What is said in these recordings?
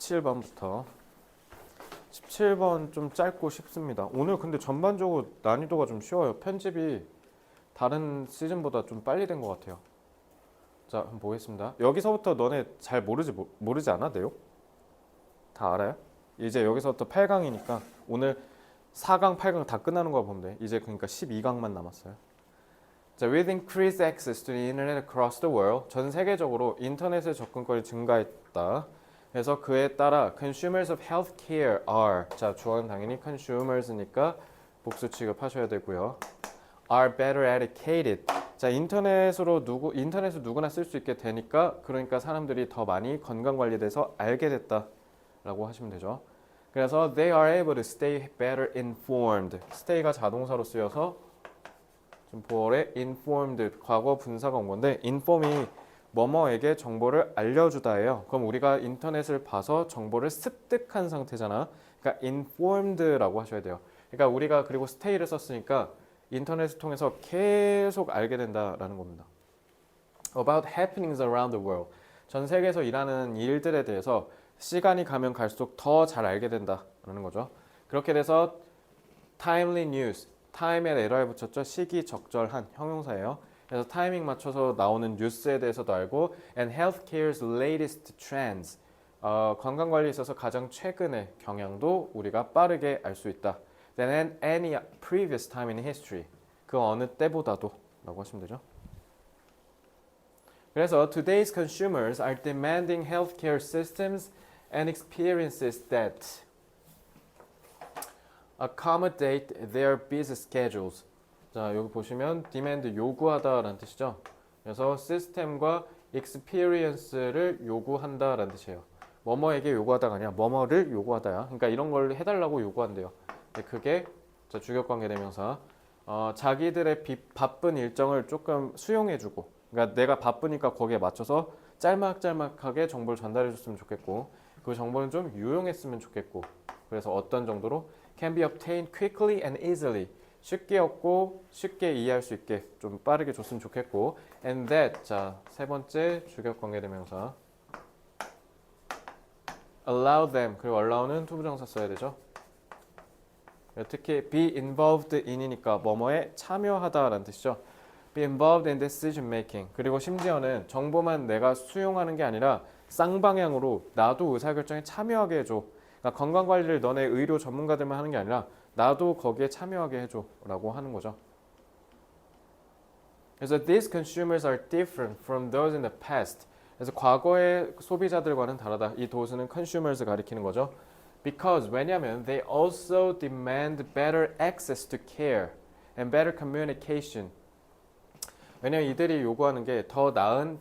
17번부터 17번 좀 짧고 쉽습니다. 오늘 근데 전반적으로 난이도가 좀 쉬워요. 편집이 다른 시즌보다 좀 빨리 된 것 같아요. 자, 한번 보겠습니다. 여기서부터 너네 잘 모르지 않아? 내용? 다 알아요? 이제 여기서부터 8강이니까 오늘 4강, 8강 다 끝나는 거 보면 돼. 이제 그러니까 12강만 남았어요. 자, with increased access to the internet across the world, 전 세계적으로 인터넷의 접근권이 증가했다. 그래서 그에 따라 consumers of healthcare are, 자, 주어는 당연히 consumers니까 복수 취급하셔야 되고요. are better educated. 자, 인터넷을 누구나 쓸 수 있게 되니까 그러니까 사람들이 더 많이 건강 관리에 대해서 알게 됐다라고 하시면 되죠. 그래서 they are able to stay better informed. stay가 자동사로 쓰여서 좀 보어에 informed 과거 분사가 온 건데 inform이 뭐뭐에게 정보를 알려주다예요. 그럼 우리가 인터넷을 봐서 정보를 습득한 상태잖아. 그러니까 informed라고 하셔야 돼요. 그러니까 우리가 그리고 stay를 썼으니까 인터넷을 통해서 계속 알게 된다라는 겁니다. About happenings around the world. 전 세계에서 일하는 일들에 대해서 시간이 가면 갈수록 더 잘 알게 된다라는 거죠. 그렇게 돼서 timely news. time에 에러에 붙였죠. 시기적절한 형용사예요. 그래서 타이밍 맞춰서 나오는 뉴스에 대해서도 알고 and healthcare's latest trends. 건강관리에 있어서 가장 최근의 경향도 우리가 빠르게 알 수 있다. than any previous time in history. 그 어느 때보다도 라고 하시면 되죠. 그래서 today's consumers are demanding healthcare systems and experiences that accommodate their busy schedules. 자, 여기 보시면 demand 요구하다라는 뜻이죠. 그래서 시스템과 experience를 요구한다라는 뜻이에요. 뭐뭐에게 요구하다가 아니라 뭐뭐를 요구하다야. 그러니까 이런 걸 해달라고 요구한대요. 근데 그게 자, 주격관계대명사. 자기들의 바쁜 일정을 조금 수용해주고, 그러니까 내가 바쁘니까 거기에 맞춰서 짤막짤막하게 정보를 전달해줬으면 좋겠고, 그 정보는 좀 유용했으면 좋겠고, 그래서 어떤 정도로 can be obtained quickly and easily. 쉽게 얻고 쉽게 이해할 수 있게 좀 빠르게 줬으면 좋겠고 and that 자, 세 번째 주격관계대명사 allow them 그리고 allow는 투부정사 써야 되죠. 특히 be involved in이니까 뭐뭐에 참여하다라는 뜻이죠. be involved in decision making 그리고 심지어는 정보만 내가 수용하는 게 아니라 쌍방향으로 나도 의사결정에 참여하게 해줘. 그러니까 건강관리를 너네 의료 전문가들만 하는 게 아니라 나도 거기에 참여하게 해줘 라고 하는 거죠. 그래서 these consumers are different from those in the past. 그래서 과거의 소비자들과는 다르다. 이 does는 consumers 가리키는 거죠. Because 왜냐면 they also demand better access to care and better communication. 왜냐면 이들이 요구하는 게 더 나은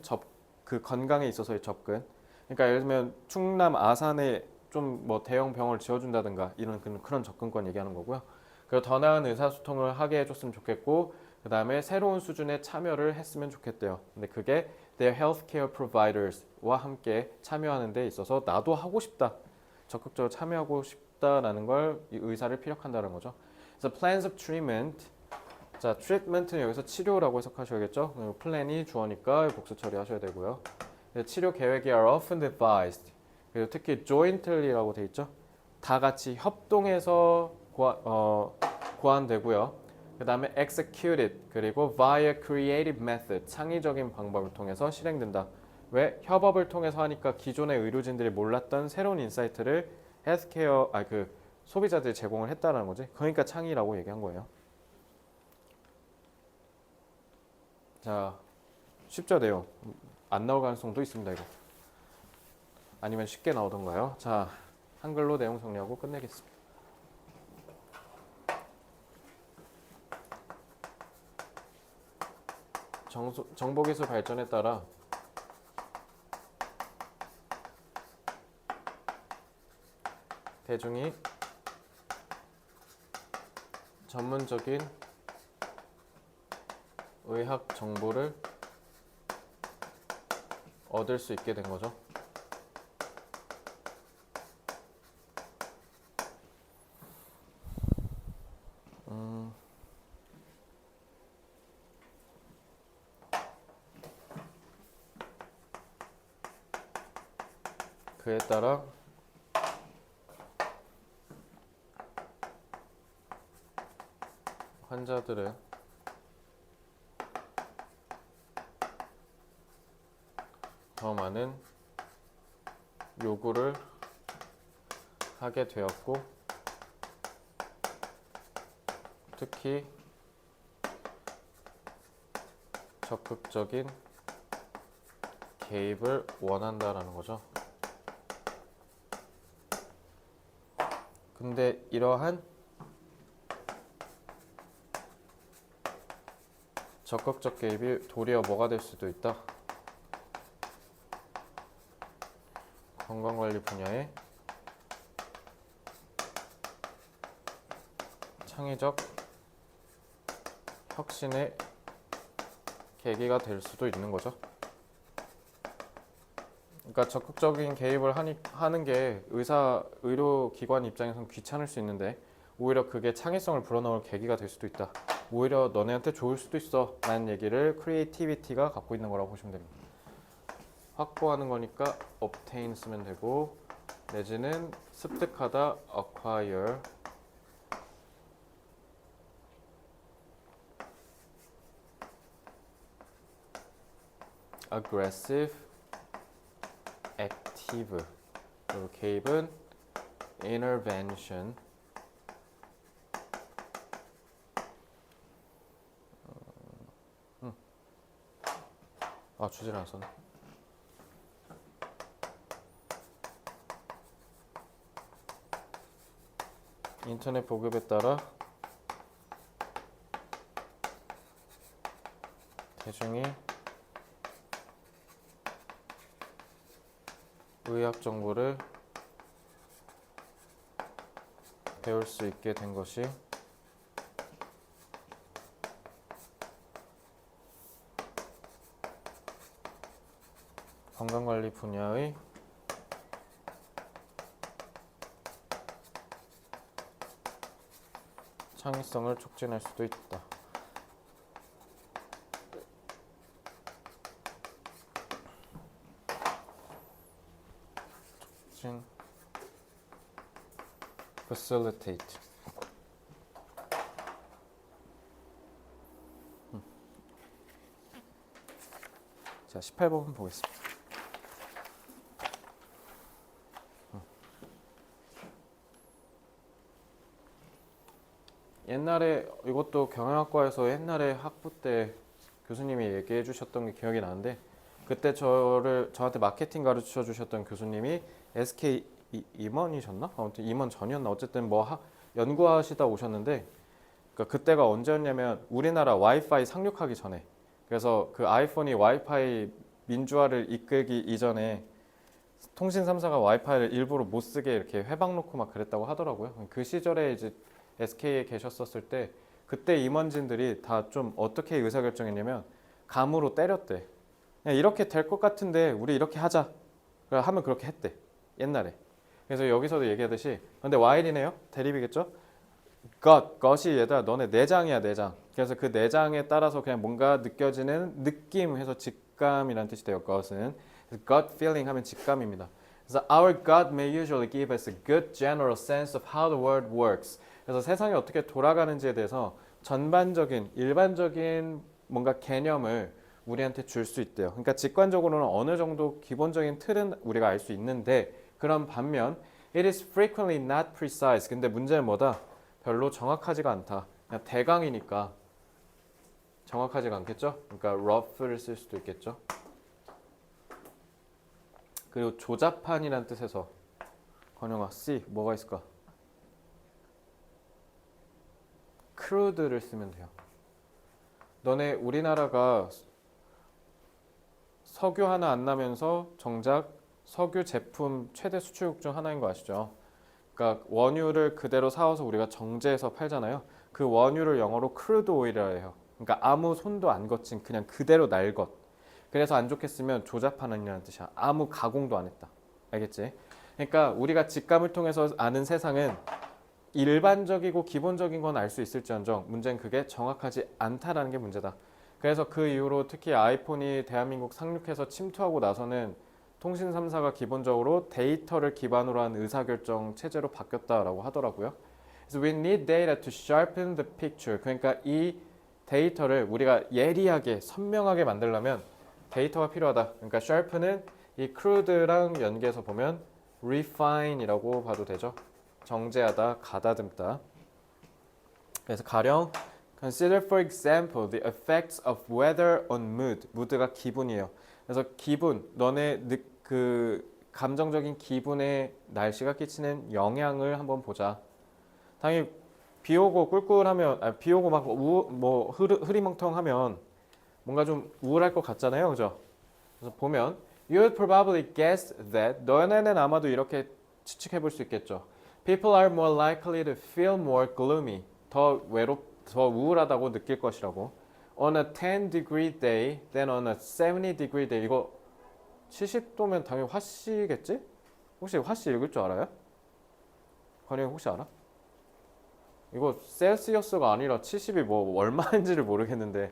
그 건강에 있어서의 접근. 그러니까 예를 들면 충남 아산에 좀 뭐 대형 병원을 지어준다든가 이런 그런 접근권 얘기하는 거고요. 그리고 더 나은 의사소통을 하게 해줬으면 좋겠고 그 다음에 새로운 수준의 참여를 했으면 좋겠대요. 근데 그게 their healthcare providers와 함께 참여하는 데 있어서 나도 하고 싶다. 적극적으로 참여하고 싶다라는 걸 이 의사를 피력한다는 거죠. 그래서 plans of treatment 자, treatment는 여기서 치료라고 해석하셔야겠죠. 플랜이 주어니까 복수 처리하셔야 되고요. 치료 계획이 are often devised 그리고 특히 jointly라고 돼 있죠. 다 같이 협동해서 고안되고요. 그 다음에 executed 그리고 via creative method 창의적인 방법을 통해서 실행된다. 왜? 협업을 통해서 하니까 기존의 의료진들이 몰랐던 새로운 인사이트를 헬스케어 그 소비자들이 제공을 했다는 거지. 그러니까 창의라고 얘기한 거예요. 자, 쉽죠 내용. 안 나올 가능성도 있습니다 이거. 아니면 쉽게 나오던가요? 자, 한글로 내용 정리하고 끝내겠습니다. 정보기술 발전에 따라 대중이 전문적인 의학 정보를 얻을 수 있게 된 거죠. 그에 따라 환자들은 더 많은 요구를 하게 되었고, 특히 적극적인 개입을 원한다라는 거죠. 근데 이러한 적극적 개입이 도리어 뭐가 될 수도 있다. 건강관리 분야의 창의적 혁신의 계기가 될 수도 있는 거죠. 그러니까 적극적인 개입을 하는 게 의료기관 입장에서는 귀찮을 수 있는데 오히려 그게 창의성을 불어넣을 계기가 될 수도 있다. 오히려 너네한테 좋을 수도 있어 라는 얘기를 크리에이티비티가 갖고 있는 거라고 보시면 됩니다. 확보하는 거니까 obtain 쓰면 되고, 내지는 습득하다 acquire, aggressive, active, 그리고 개입은 intervention, 주제를 안 썼네. 인터넷 보급에 따라 대중이 의학 정보를 배울 수 있게 된 것이 건강관리 분야의 창의성을 촉진할 수도 있다. 촉진, facilitate. 자, 18번 보겠습니다. 옛날에 이것도 경영학과에서 옛날에 학부 때 교수님이 얘기해 주셨던 게 기억이 나는데, 그때 저한테 마케팅 가르쳐 주셨던 교수님이 SK 임원이셨나? 아무튼 임원 전이었나? 어쨌든 연구하시다 오셨는데, 그러니까 그때가 언제였냐면 우리나라 와이파이 상륙하기 전에, 그래서 그 아이폰이 와이파이 민주화를 이끌기 이전에 통신 3사가 와이파이를 일부러 못 쓰게 이렇게 회방 놓고 막 그랬다고 하더라고요. 그 시절에 이제 SK에 계셨었을 때 그때 임원진들이 다 좀 어떻게 의사결정했냐면 감으로 때렸대. 그냥 이렇게 될 것 같은데 우리 이렇게 하자. 하면 그렇게 했대. 옛날에. 그래서 여기서도 얘기하듯이, 근데 while이네요. 대립이겠죠. Got이 얘들아 너네 내장이야, 내장. 그래서 그 내장에 따라서 그냥 뭔가 느껴지는 느낌 해서 직감이라는 뜻이 돼요. Got은. gut feeling 하면 직감입니다. 그래서 our gut may usually give us a good general sense of how the world works. 그래서 세상이 어떻게 돌아가는지에 대해서 전반적인 일반적인 뭔가 개념을 우리한테 줄 수 있대요. 그러니까 직관적으로는 어느 정도 기본적인 틀은 우리가 알 수 있는데, 그런 반면 it is frequently not precise. 근데 문제는 뭐다? 별로 정확하지가 않다. 그냥 대강이니까 정확하지가 않겠죠? 그러니까 rough를 쓸 수도 있겠죠. 그리고 조잡한이라는 뜻에서 건영아 C 뭐가 있을까? crude를 쓰면 돼요. 너네 우리나라가 석유 하나 안 나면서 정작 석유 제품 최대 수출국 중 하나인 거 아시죠? 그러니까 원유를 그대로 사와서 우리가 정제해서 팔잖아요. 그 원유를 영어로 crude oil이라 해요. 그러니까 아무 손도 안 거친 그냥 그대로 날 것. 그래서 안 좋게 쓰면 조잡한이라는 뜻이야. 아무 가공도 안 했다. 알겠지? 그러니까 우리가 직감을 통해서 아는 세상은 일반적이고 기본적인 건 알 수 있을지언정 문제는 그게 정확하지 않다라는 게 문제다. 그래서 그 이후로 특히 아이폰이 대한민국 상륙해서 침투하고 나서는 통신 3사가 기본적으로 데이터를 기반으로 한 의사결정 체제로 바뀌었다라고 하더라고요. So we need data to sharpen the picture. 그러니까 이 데이터를 우리가 예리하게 선명하게 만들려면 데이터가 필요하다. 그러니까 sharpen은 이 crude랑 연계해서 보면 refine이라고 봐도 되죠. 정제하다, 가다듬다. 그래서 가령 Consider for example the effects of weather on mood. mood가 기분이에요. 그래서 기분, 너네 그 감정적인 기분에 날씨가 끼치는 영향을 한번 보자. 당연히 비 오고 꿀꿀하면, 비 오고 막 흐리멍텅하면 뭔가 좀 우울할 것 같잖아요, 그죠? 그래서 보면 You would probably guess that 너네는 아마도 이렇게 추측해 볼 수 있겠죠. People are more likely to feel more gloomy. 더 우울하다고 느낄 것이라고. On a 10 degree day than on a 70 degree day. 이거 70도면 당연히 화씨겠지? 혹시 화씨 읽을 줄 알아요? 관영 혹시 알아? 이거 셀시어스가 아니라 70이 뭐 얼마인지를 모르겠는데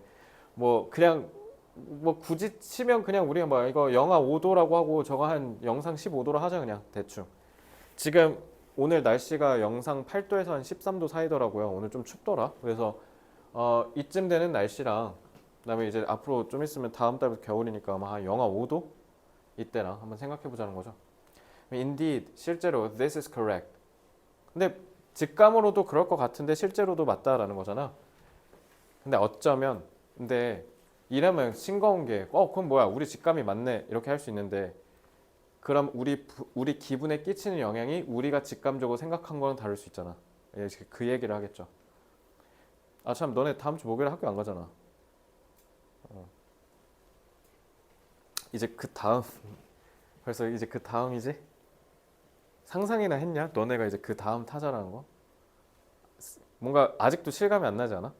뭐 그냥 뭐 굳이 치면 그냥 우리가 뭐 이거 영하 5도라고 하고 저거 한 영상 15도로 하자 그냥 대충. 지금 오늘 날씨가 영상 8도에서 한 13도 사이더라고요. 오늘 좀 춥더라. 그래서 이쯤 되는 날씨랑 그다음에 이제 앞으로 좀 있으면 다음 달부터 겨울이니까 아마 한 영하 5도 이때랑 한번 생각해 보자는 거죠. Indeed, 실제로 this is correct. 근데 직감으로도 그럴 것 같은데 실제로도 맞다라는 거잖아. 근데 어쩌면 근데 이러면 싱거운 게 그럼 뭐야 우리 직감이 맞네 이렇게 할 수 있는데 그럼 우리 기분에 끼치는 영향이 우리가 직감적으로 생각한 거랑 다를 수 있잖아. 그 얘기를 하겠죠. 아 참 너네 다음 주 목요일에 학교 안 가잖아. 이제 그 다음 벌써 이제 그 다음이지? 상상이나 했냐? 너네가 이제 그 다음 타자라는 거? 뭔가 아직도 실감이 안 나지 않아?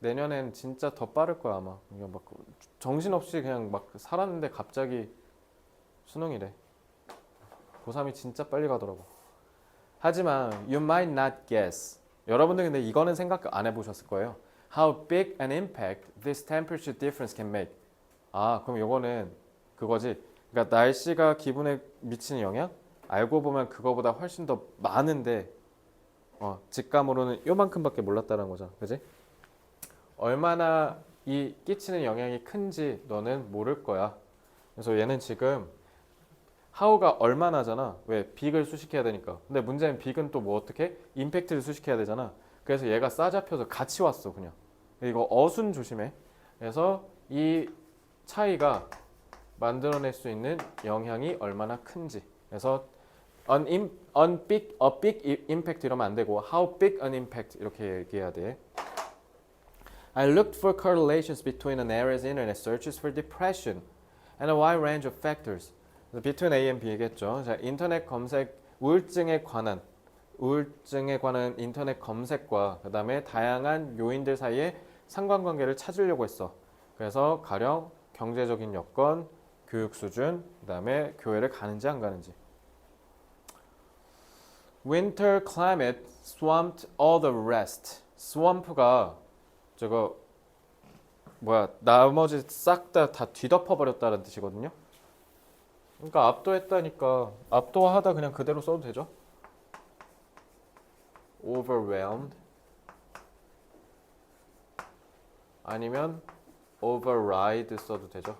내년엔 진짜 더 빠를 거야 아마. 막 정신없이 그냥 막 살았는데 갑자기 수능이래. 고3이 진짜 빨리 가더라고. 하지만 you might not guess. 여러분들 근데 이거는 생각 안 해보셨을 거예요. How big an impact this temperature difference can make. 아 그럼 이거는 그거지. 그러니까 날씨가 기분에 미치는 영향? 알고 보면 그거보다 훨씬 더 많은데 직감으로는 요만큼밖에 몰랐다는 거죠. 그지? 얼마나 이 끼치는 영향이 큰지 너는 모를 거야. 그래서 얘는 지금 how가 얼마나잖아. 왜? 빅을 수식해야 되니까. 근데 문제는 빅은 또 뭐 어떻게? 임팩트를 수식해야 되잖아. 그래서 얘가 싸잡혀서 같이 왔어 그냥. 이거 어순 조심해. 그래서 이 차이가 만들어낼 수 있는 영향이 얼마나 큰지. 그래서 a big impact 이러면 안 되고 how big an impact 이렇게 얘기해야 돼. I looked for correlations between an area's internet searches for depression and a wide range of factors. between A and B겠죠. 자, 인터넷 검색 우울증에 관한 인터넷 검색과 그 다음에 다양한 요인들 사이에 상관관계를 찾으려고 했어. 그래서 가령 경제적인 여건, 교육 수준, 그 다음에 교회를 가는지 안 가는지. Winter climate swamped all the rest. swamp가 저거 뭐야 나머지 싹 다 뒤덮어 버렸다는 뜻이거든요. 그러니까 압도했다니까 압도하다 그냥 그대로 써도 되죠. overwhelmed 아니면 override 써도 되죠.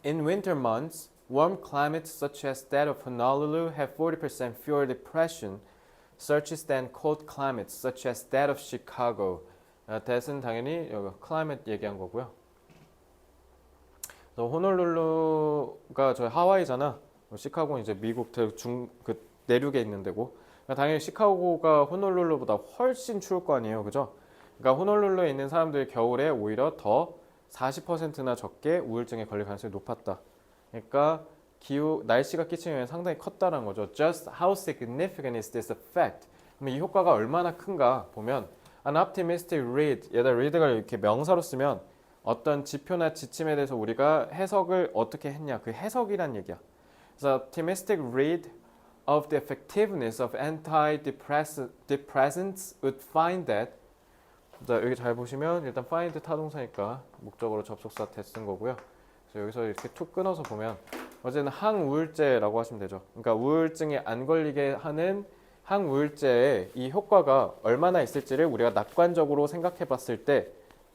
In winter months, warm climates such as that of Honolulu have 40% fewer depression searches than cold climates such as that of Chicago. that은 당연히 여기 climate 얘기한 거고요. 호놀룰루가 저 하와이잖아. 시카고는 이제 미국 내륙에 있는 데고. 그러니까 당연히 시카고가 호놀룰루보다 훨씬 추울 거 아니에요, 그죠? 그러니까 호놀룰루에 있는 사람들이 겨울에 오히려 더 40%나 적게 우울증에 걸릴 가능성이 높았다. 그러니까 날씨가 끼치는 영향이 상당히 컸다는 거죠. Just how significant is this effect? 그럼 이 효과가 얼마나 큰가 보면 an optimistic read, 얘들 read가 이렇게 명사로 쓰면 어떤 지표나 지침에 대해서 우리가 해석을 어떻게 했냐 그 해석이란 얘기야. 그래서 optimistic read of the effectiveness of antidepressants would find that 자, 여기 잘 보시면 일단 find 타동사니까 목적으로 접속사 대 쓴 거고요. 그래서 여기서 이렇게 툭 끊어서 보면 어제는 항우울제라고 하시면 되죠. 그러니까 우울증에 안 걸리게 하는 항우울제의 이 효과가 얼마나 있을지를 우리가 낙관적으로 생각해 봤을 때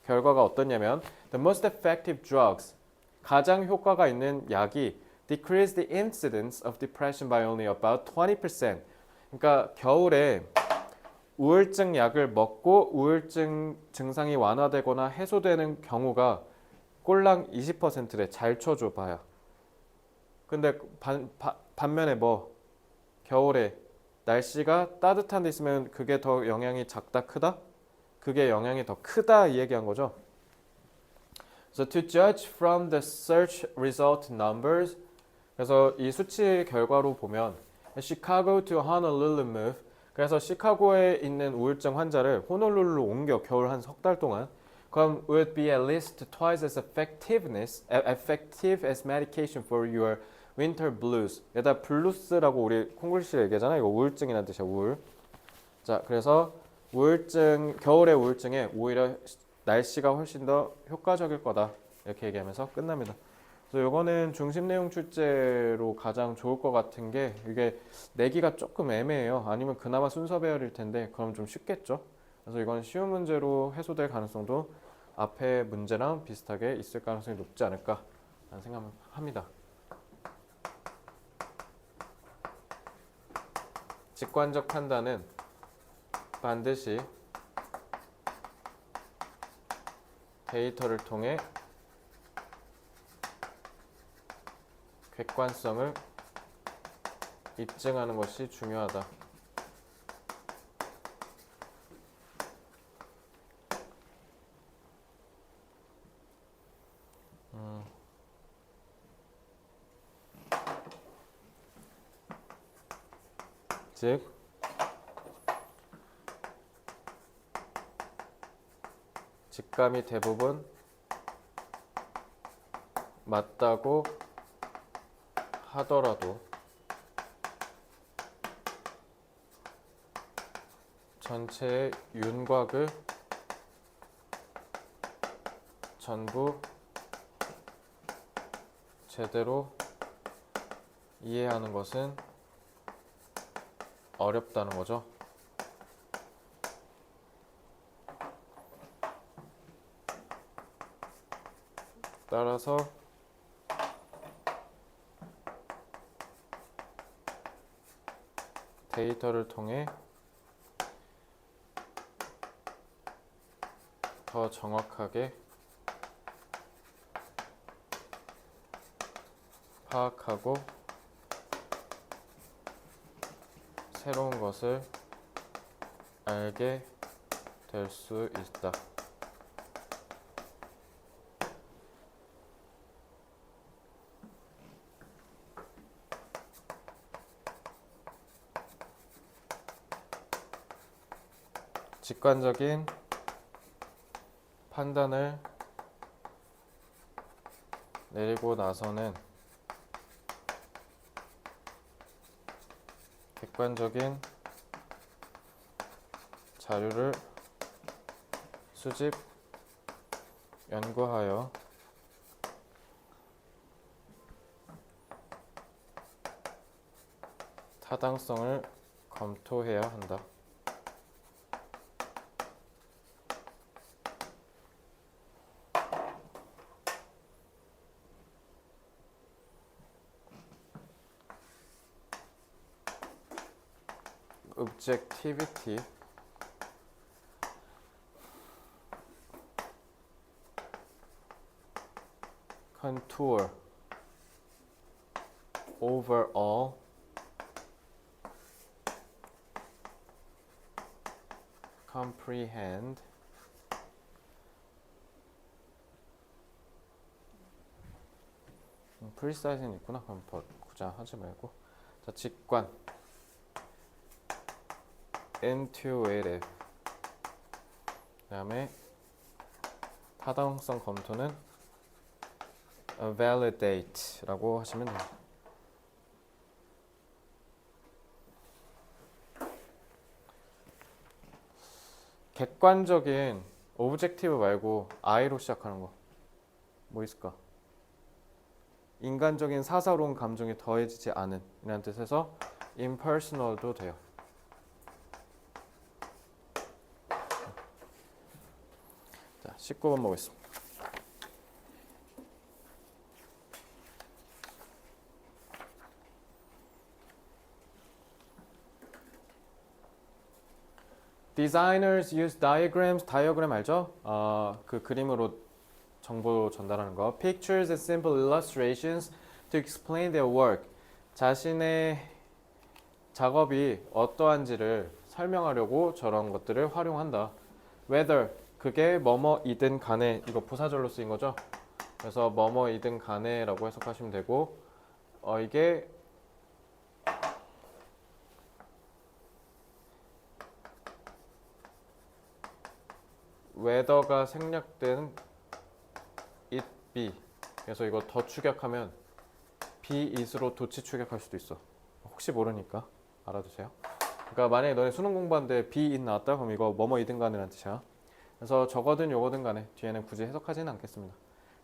결과가 어떠냐면 The most effective drugs 가장 효과가 있는 약이 decrease the incidence of depression by only about 20%. 그러니까 겨울에 우울증 약을 먹고 우울증 증상이 완화되거나 해소되는 경우가 꼴랑 20%래. 잘 쳐줘 봐요. 근데 반면에 뭐 겨울에 날씨가 따뜻한 데 있으면 그게 더 영향이 작다 크다? 그게 영향이 더 크다 이 얘기한 거죠. So to judge from the search result numbers 그래서 이 수치 결과로 보면 Chicago to Honolulu move 그래서 시카고에 있는 우울증 환자를 호놀룰루로 옮겨 겨울 한 석 달 동안 그럼 would be at least twice as effective as medication for your winter blues. 여기다 블루스라고 우리 콩글씨를 얘기하잖아. 이거 우울증이라는 뜻이야. 우울. 자, 그래서 우울증 겨울의 우울증에 오히려 날씨가 훨씬 더 효과적일 거다. 이렇게 얘기하면서 끝납니다. 그래서 이거는 중심 내용 출제로 가장 좋을 것 같은 게 이게 내기가 조금 애매해요. 아니면 그나마 순서 배열일 텐데 그럼 좀 쉽겠죠. 그래서 이건 쉬운 문제로 해소될 가능성도 앞에 문제랑 비슷하게 있을 가능성이 높지 않을까 라는 생각을 합니다. 직관적 판단은 반드시 데이터를 통해 객관성을 입증하는 것이 중요하다. 즉 직감이 대부분 맞다고 하더라도 전체의 윤곽을 전부 제대로 이해하는 것은 어렵다는 거죠. 따라서 데이터를 통해 더 정확하게 파악하고 새로운 것을 알게 될 수 있다. 직관적인 판단을 내리고 나서는 객관적인 자료를 수집, 연구하여 타당성을 검토해야 한다. objectivity contour overall comprehend precise는 있구나. 그럼 굳이 하지 말고 자 직관 intuitive 그 다음에 타당성 검토는 validate 라고 하시면 됩니다. 객관적인 objective 말고 I로 시작하는 거 뭐 있을까? 인간적인 사사로운 감정이 더해지지 않은 이라는 뜻에서 impersonal도 돼요. 자, 19번 보겠습니다. Designers use diagrams. 다이어그램 알죠? 그 그림으로 정보 전달하는 거. Pictures and simple illustrations to explain their work. 자신의 작업이 어떠한지를 설명하려고 저런 것들을 활용한다. Whether 그게 뭐뭐이든 간에 이거 부사절로 쓰인 거죠. 그래서 뭐뭐이든 간에라고 해석하시면 되고 이게 whether가 생략된 it be. 그래서 이거 더 축약하면 be it으로 도치 축약할 수도 있어. 혹시 모르니까 알아두세요. 그러니까 만약에 너네 수능 공부하는데 be it 나왔다 그럼 이거 뭐뭐이든 간이라는 뜻이야. 그래서 저거든 요거든 간에 뒤에는 굳이 해석하지는 않겠습니다.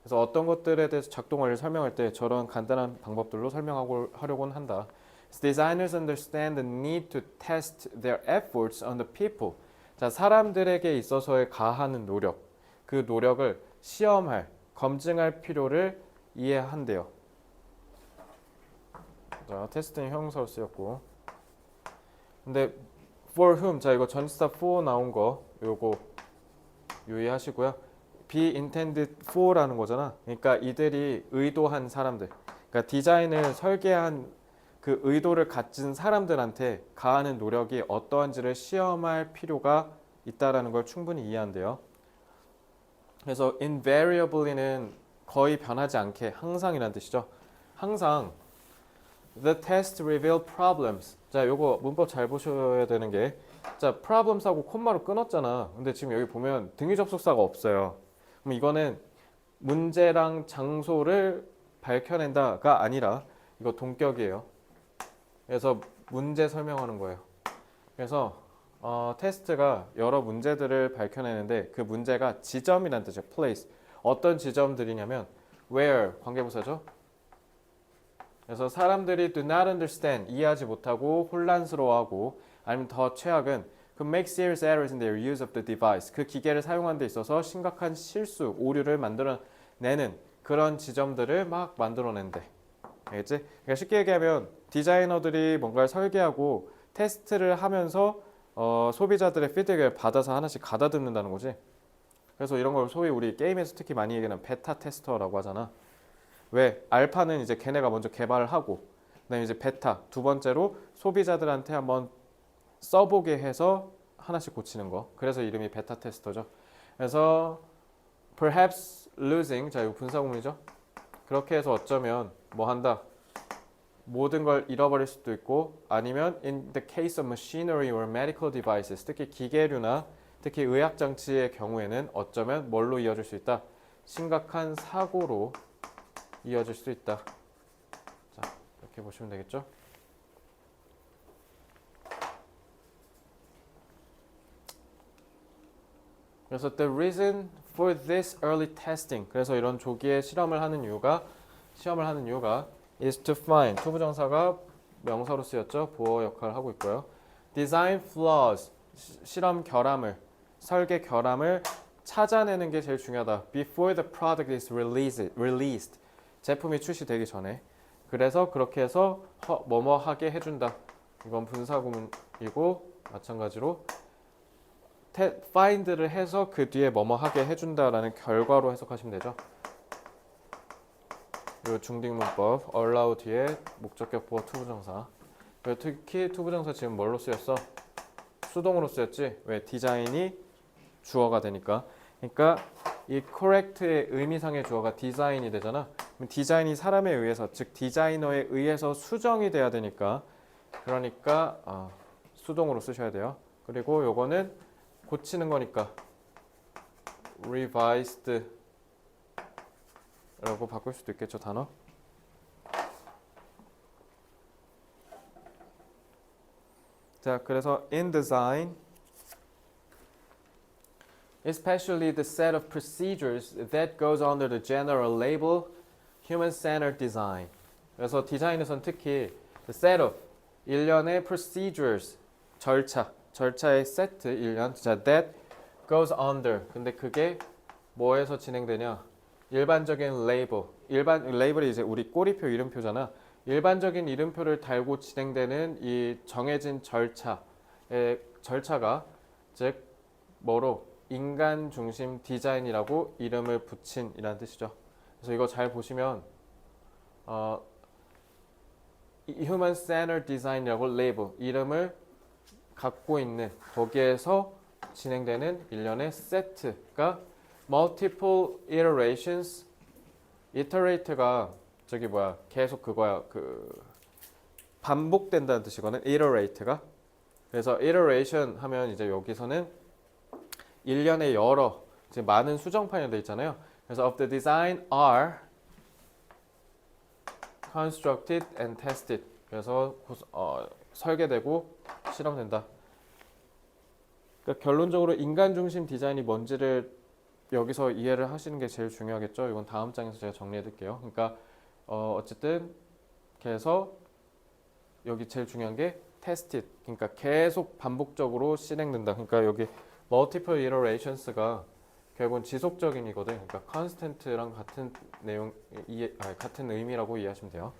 그래서 어떤 것들에 대해서 작동 원리를 설명할 때 저런 간단한 방법들로 설명하려고는 한다. Designers understand the need to test their efforts on the people. 자, 사람들에게 있어서의 가하는 노력, 그 노력을 시험할, 검증할 필요를 이해한대요. 자, 테스트는 형용사로 쓰였고. 근데 for whom, 자 이거 전치사 for 나온 거 요거 유의하시고요. be intended for라는 거잖아. 그러니까 이들이 의도한 사람들. 그러니까 디자인을 설계한 그 의도를 가진 사람들한테 가하는 노력이 어떠한지를 시험할 필요가 있다라는 걸 충분히 이해한대요. 그래서 invariably는 거의 변하지 않게 항상이라는 뜻이죠. 항상 the test reveal problems. 자, 요거 문법 잘 보셔야 되는 게 자, problems하고 콤마로 끊었잖아. 근데 지금 여기 보면 등위 접속사가 없어요. 그럼 이거는 문제랑 장소를 밝혀낸다가 아니라 이거 동격이에요. 그래서 문제 설명하는 거예요. 그래서 테스트가 여러 문제들을 밝혀내는데 그 문제가 지점이라는 뜻이에요. place. 어떤 지점들이냐면 where 관계부사죠. 그래서 사람들이 do not understand 이해하지 못하고 혼란스러워하고 아니면 더 최악은 could make serious errors in their use of the device. 그 기계를 사용하는 데 있어서 심각한 실수, 오류를 만들어내는 그런 지점들을 막 만들어낸대. 알겠지? 그러니까 쉽게 얘기하면 디자이너들이 뭔가를 설계하고 테스트를 하면서 소비자들의 피드백을 받아서 하나씩 가다듬는다는 거지. 그래서 이런 걸 소위 우리 게임에서 특히 많이 얘기하는 베타 테스터라고 하잖아. 왜? 알파는 이제 걔네가 먼저 개발을 하고 그다음에 이제 베타 두 번째로 소비자들한테 한번 써보게 해서 하나씩 고치는 거. 그래서 이름이 베타 테스터죠. 그래서 perhaps losing, 자 이거 분사구문이죠. 그렇게 해서 어쩌면 뭐 한다. 모든 걸 잃어버릴 수도 있고 아니면 in the case of machinery or medical devices, 특히 기계류나 특히 의학장치의 경우에는 어쩌면 뭘로 이어질 수 있다. 심각한 사고로 이어질 수 있다. 자, 이렇게 보시면 되겠죠. 그래서 the reason for this early testing, 그래서 이런 조기에 시험을 하는 이유가 is to find, 투부정사가 명사로 쓰였죠. 보어 역할을 하고 있고요. design flaws, 실험 결함을, 설계 결함을 찾아내는 게 제일 중요하다. before the product is released, 제품이 출시되기 전에. 그래서 그렇게 해서 뭐뭐 하게 해준다. 이건 분사구문이고 마찬가지로 find를 해서 그 뒤에 뭐뭐 하게 해준다라는 결과로 해석하시면 되죠. 그리고 중딩문법 allow 뒤에 목적격 보어 투부정사. 그리고 특히 투부정사 지금 뭘로 쓰였어? 수동으로 쓰였지. 왜? 디자인이 주어가 되니까. 그러니까 이 correct의 의미상의 주어가 디자인이 되잖아. 그럼 디자인이 사람에 의해서, 즉 디자이너에 의해서 수정이 돼야 되니까, 그러니까 수동으로 쓰셔야 돼요. 그리고 요거는 고치는 거니까 revised 라고 바꿀 수도 있겠죠, 단어. 자, 그래서 in design, especially the set of procedures that goes under the general label human-centered design. 그래서 디자인에선 특히 the setup, 일련의 procedures, 절차의 세트, 일련. 자, that goes under. 근데 그게 뭐에서 진행되냐? 일반적인 레이블. 레이블이 이제 우리 꼬리표, 이름표잖아. 일반적인 이름표를 달고 진행되는 이 정해진 절차가 즉 뭐로 인간 중심 디자인이라고 이름을 붙인이라는 뜻이죠. 그래서 이거 잘 보시면 Human Centered Design이라고 레이블 이름을 갖고 있는 거기에서 진행되는 일련의 세트가 multiple iterations. iterate가 저기 뭐야 계속 그거야 그 반복된다는 뜻이거든. iterate가. 그래서 iteration 하면 이제 여기서는 일련의 여러 이제 많은 수정판이 돼 있잖아요. 그래서 of the design are constructed and tested. 그래서 설계되고 실험된다. 그러니까 결론적으로 인간 중심 디자인이 뭔지를 여기서 이해를 하시는 게 제일 중요하겠죠. 이건 다음 장에서 제가 정리해 드릴게요. 그러니까 어쨌든 그래서 여기 제일 중요한 게 tested. 그러니까 계속 반복적으로 실행된다. 그러니까 여기 multiple iterations가 결국은 지속적인이거든. 그러니까 constant랑 같은 내용 같은 의미라고 이해하시면 돼요.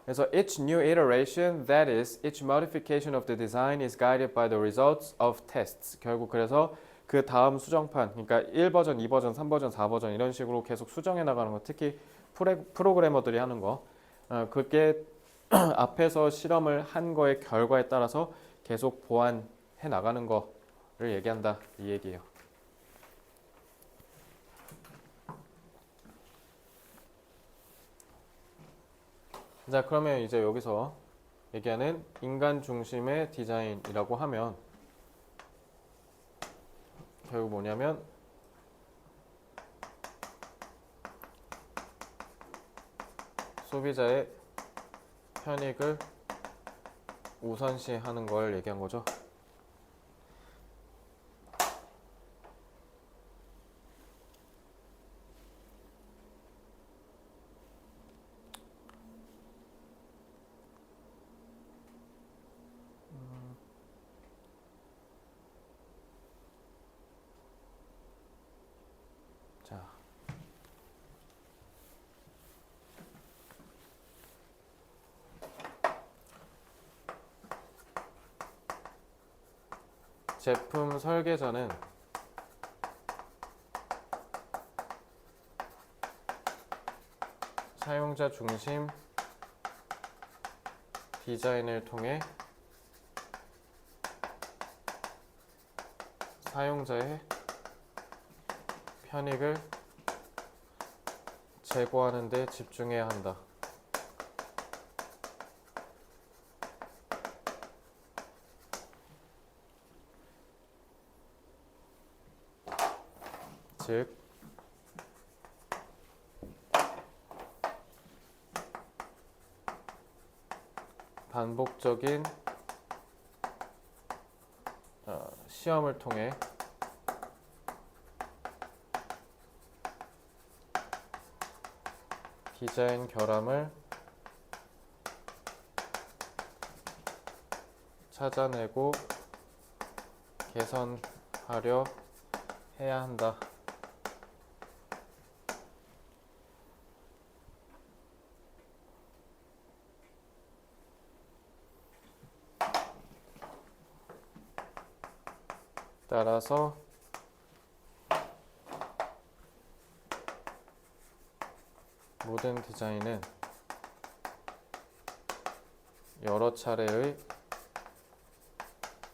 그래서 each new iteration, that is, each modification of the design is guided by the results of tests. 결국 그래서 그 다음 수정판, 그러니까 1버전, 2버전, 3버전, 4버전 이런 식으로 계속 수정해 나가는 거, 특히 프로그래머들이 하는 거, 그게 앞에서 실험을 한 거의 결과에 따라서 계속 보완해 나가는 거를 얘기한다 이 얘기예요. 자, 그러면 이제 여기서 얘기하는 인간 중심의 디자인이라고 하면 결국 뭐냐면 소비자의 편익을 우선시하는 걸 얘기한 거죠. 자, 제품 설계자는 사용자 중심 디자인을 통해 사용자의 편익을 제고하는 데 집중해야 한다. 즉 반복적인 시험을 통해 디자인 결함을 찾아내고 개선하려 해야 한다. 따라서 모든 디자인은 여러 차례의